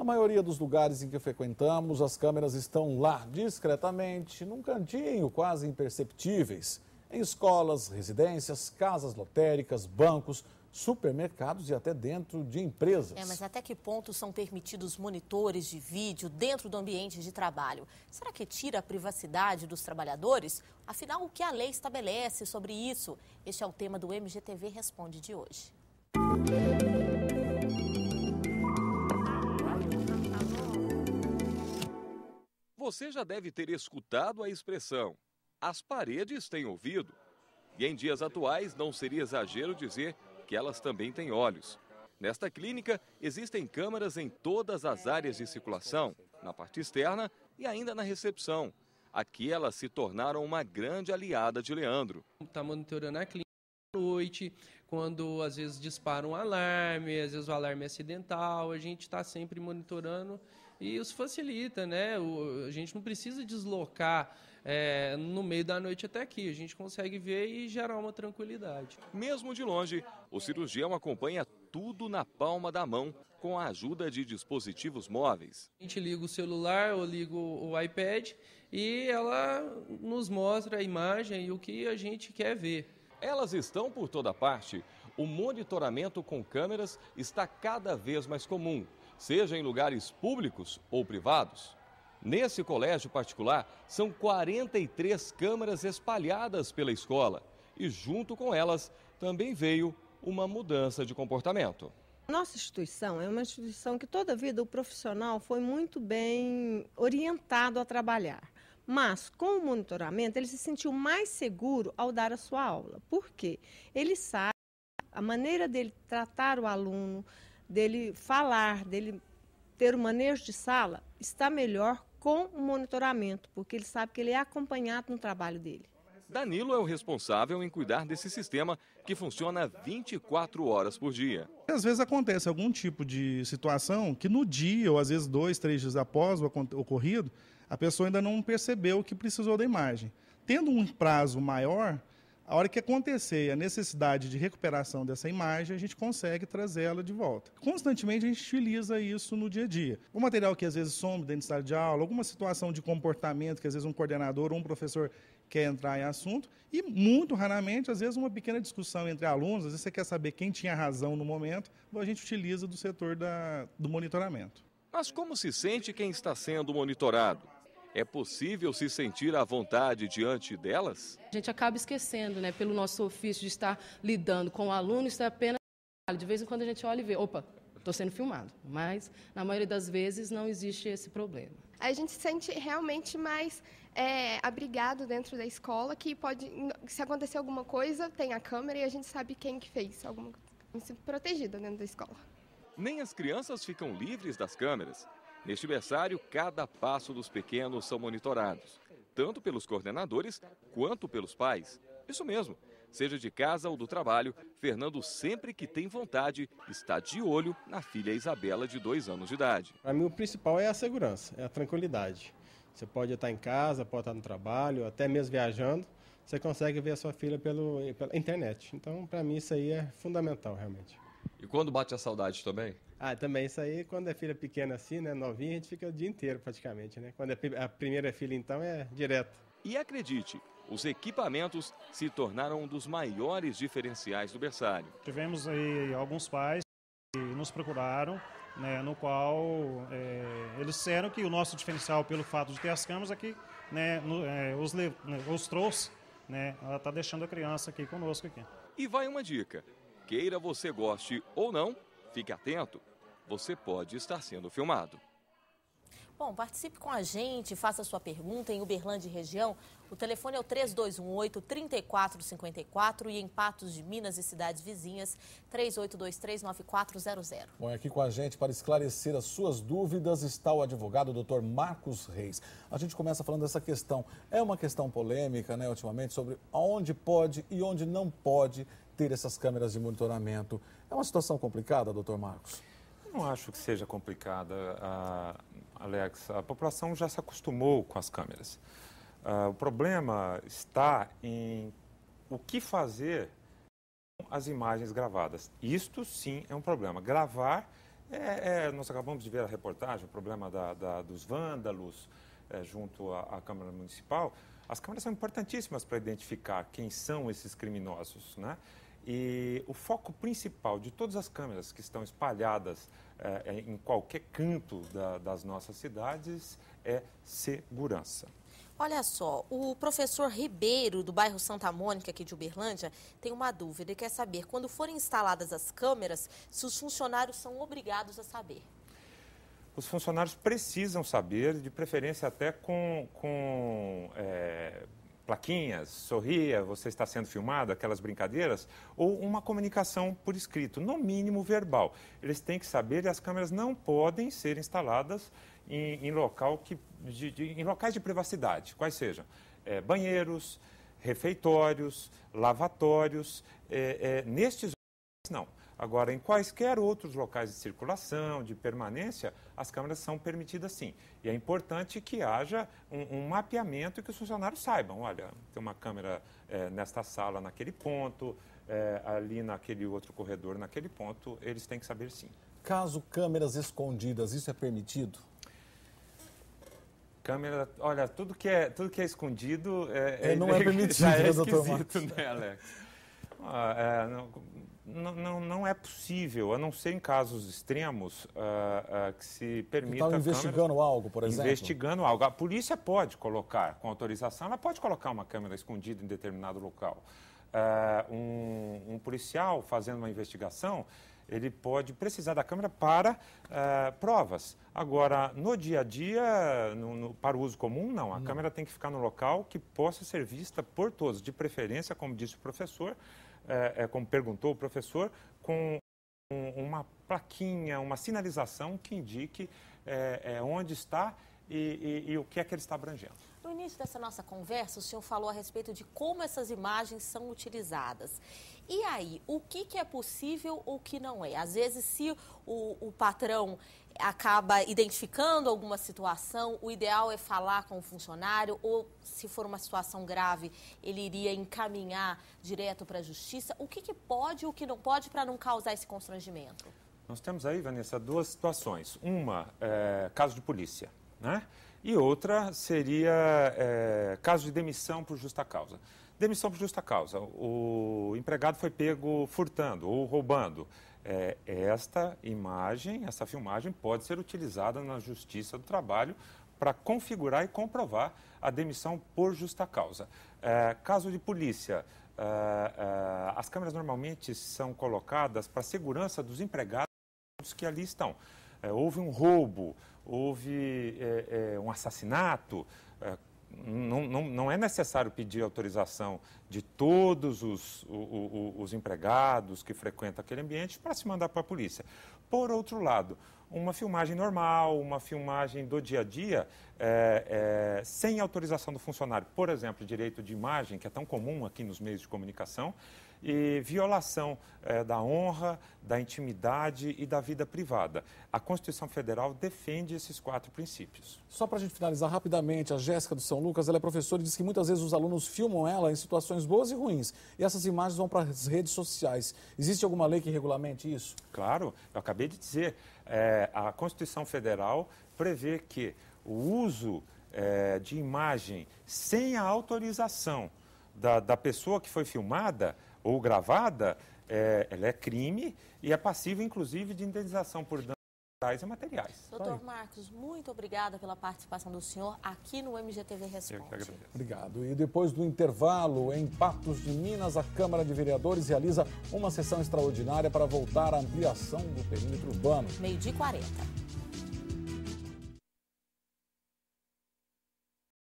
maioria dos lugares em que frequentamos, as câmeras estão lá discretamente, num cantinho, quase imperceptíveis. Em escolas, residências, casas lotéricas, bancos, supermercados e até dentro de empresas. Mas até que ponto são permitidos monitores de vídeo dentro do ambiente de trabalho? Será que tira a privacidade dos trabalhadores? Afinal, o que a lei estabelece sobre isso? Este é o tema do MGTV Responde de hoje. Você já deve ter escutado a expressão "as paredes têm ouvido". E em dias atuais não seria exagero dizer que elas também têm olhos. Nesta clínica, existem câmeras em todas as áreas de circulação, na parte externa e ainda na recepção. Aqui elas se tornaram uma grande aliada de Leandro. Está monitorando a clínica à noite, quando às vezes dispara um alarme, às vezes o alarme é acidental, a gente está sempre monitorando e isso facilita, né? A gente não precisa deslocar no meio da noite até aqui, a gente consegue ver e gerar uma tranquilidade. Mesmo de longe, o cirurgião acompanha tudo na palma da mão com a ajuda de dispositivos móveis. A gente liga o celular ou liga o iPad e ela nos mostra a imagem e o que a gente quer ver. Elas estão por toda parte. O monitoramento com câmeras está cada vez mais comum, seja em lugares públicos ou privados. Nesse colégio particular, são 43 câmeras espalhadas pela escola. E junto com elas, também veio uma mudança de comportamento. Nossa instituição é uma instituição que toda a vida o profissional foi muito bem orientado a trabalhar. Mas, com o monitoramento, ele se sentiu mais seguro ao dar a sua aula. Por quê? Ele sabe a maneira dele tratar o aluno, dele falar, dele ter o manejo de sala, está melhor com o monitoramento, porque ele sabe que ele é acompanhado no trabalho dele. Danilo é o responsável em cuidar desse sistema que funciona 24 horas por dia. Às vezes acontece algum tipo de situação que no dia, ou às vezes 2, 3 dias após o ocorrido, a pessoa ainda não percebeu que precisou da imagem. Tendo um prazo maior, a hora que acontecer a necessidade de recuperação dessa imagem, a gente consegue trazê-la de volta. Constantemente a gente utiliza isso no dia a dia. O material que às vezes some dentro de sala de aula, alguma situação de comportamento que às vezes um coordenador ou um professor quer entrar em assunto, e muito raramente, às vezes uma pequena discussão entre alunos, às vezes você quer saber quem tinha razão no momento, a gente utiliza do setor do monitoramento. Mas como se sente quem está sendo monitorado? É possível se sentir à vontade diante delas? A gente acaba esquecendo, né? Pelo nosso ofício de estar lidando com o aluno, isso é apenas de vez em quando a gente olha e vê, opa, estou sendo filmado. Mas, na maioria das vezes, não existe esse problema. A gente se sente realmente mais abrigado dentro da escola, que pode, se acontecer alguma coisa, tem a câmera e a gente sabe quem que fez alguma coisa, protegida dentro da escola. Nem as crianças ficam livres das câmeras. Neste berçário, cada passo dos pequenos são monitorados, tanto pelos coordenadores quanto pelos pais. Isso mesmo, seja de casa ou do trabalho, Fernando, sempre que tem vontade, está de olho na filha Isabela, de 2 anos de idade. Para mim, o principal é a segurança, é a tranquilidade. Você pode estar em casa, pode estar no trabalho, até mesmo viajando, você consegue ver a sua filha pela internet. Então, para mim, isso aí é fundamental, realmente. E quando bate a saudade também? Também isso aí, quando é filha pequena assim, né, novinha, a gente fica o dia inteiro praticamente, né? Quando é a primeira filha, então, é direto. E acredite, os equipamentos se tornaram um dos maiores diferenciais do berçário. Tivemos aí alguns pais que nos procuraram, né, no qual eles disseram que o nosso diferencial, pelo fato de ter as câmeras aqui, né, os trouxe, né, ela está deixando a criança aqui conosco aqui. E vai uma dica, queira você goste ou não, fique atento, você pode estar sendo filmado. Bom, participe com a gente, faça sua pergunta em Uberlândia e região. O telefone é o 3218-3454 e em Patos de Minas e cidades vizinhas, 3823-9400. Bom, aqui com a gente para esclarecer as suas dúvidas está o advogado Dr. Marcos Reis. A gente começa falando dessa questão. É uma questão polêmica, né, ultimamente, sobre onde pode e onde não pode ter essas câmeras de monitoramento. É uma situação complicada, doutor Marcos? Eu não acho que seja complicada, Alex. A população já se acostumou com as câmeras. O problema está em o que fazer com as imagens gravadas. Isto sim é um problema. Gravar Nós acabamos de ver a reportagem, o problema dos vândalos junto à Câmara Municipal. As câmeras são importantíssimas para identificar quem são esses criminosos, né? E o foco principal de todas as câmeras que estão espalhadas em qualquer canto das nossas cidades é segurança. Olha só, o professor Ribeiro, do bairro Santa Mônica, aqui de Uberlândia, tem uma dúvida e quer saber, quando forem instaladas as câmeras, se os funcionários são obrigados a saber. Os funcionários precisam saber, de preferência até com plaquinhas, sorria, você está sendo filmado, aquelas brincadeiras, ou uma comunicação por escrito, no mínimo verbal. Eles têm que saber e as câmeras não podem ser instaladas em locais de privacidade, quais sejam banheiros, refeitórios, lavatórios, nestes locais não. Agora, em quaisquer outros locais de circulação, de permanência, as câmeras são permitidas sim. E é importante que haja um mapeamento e que os funcionários saibam, olha, tem uma câmera nesta sala, naquele ponto, ali naquele outro corredor, naquele ponto, eles têm que saber sim. Caso câmeras escondidas, isso é permitido? Câmera, olha, tudo que é escondido não é permitido, já é doutor esquisito, né, Alex? Não é possível, a não ser em casos extremos, que se permita... Estão investigando algo, por exemplo? Investigando algo. A polícia pode colocar, com autorização, ela pode colocar uma câmera escondida em determinado local. Um policial fazendo uma investigação, ele pode precisar da câmera para provas. Agora, no dia a dia, para o uso comum, não. A câmera tem que ficar no local que possa ser vista por todos, de preferência, como disse o professor, como perguntou o professor, com uma plaquinha, uma sinalização que indique onde está e o que é que ele está abrangendo. No início dessa nossa conversa, o senhor falou a respeito de como essas imagens são utilizadas. E aí, o que é possível ou o que não é? Às vezes, se o patrão acaba identificando alguma situação, o ideal é falar com o funcionário ou, se for uma situação grave, ele iria encaminhar direto para a justiça. O que pode e o que não pode para não causar esse constrangimento? Nós temos aí, Vanessa, duas situações. Uma, caso de polícia, né? E outra seria caso de demissão por justa causa. Demissão por justa causa. O empregado foi pego furtando ou roubando. Esta imagem, essa filmagem pode ser utilizada na Justiça do Trabalho para configurar e comprovar a demissão por justa causa. Caso de polícia, as câmeras normalmente são colocadas para a segurança dos empregados que ali estão. Houve um roubo, houve um assassinato, não é necessário pedir autorização de todos os empregados que frequentam aquele ambiente para se mandar para a polícia. Por outro lado, uma filmagem normal, uma filmagem do dia a dia, sem autorização do funcionário, por exemplo, direito de imagem, que é tão comum aqui nos meios de comunicação, e violação da honra, da intimidade e da vida privada. A Constituição Federal defende esses 4 princípios. Só para a gente finalizar rapidamente, a Jéssica do São Lucas, ela é professora e diz que muitas vezes os alunos filmam ela em situações boas e ruins. E essas imagens vão para as redes sociais. Existe alguma lei que regulamente isso? Claro, eu acabei de dizer. A Constituição Federal prevê que o uso de imagem sem a autorização da pessoa que foi filmada ou gravada, ela é crime e é passível, inclusive, de indenização por danos morais e materiais. Doutor Marcos, muito obrigada pela participação do senhor aqui no MGTV Responde. Eu que agradeço. Obrigado. E depois do intervalo, em Patos de Minas, a Câmara de Vereadores realiza uma sessão extraordinária para voltar à ampliação do perímetro urbano. 12h40.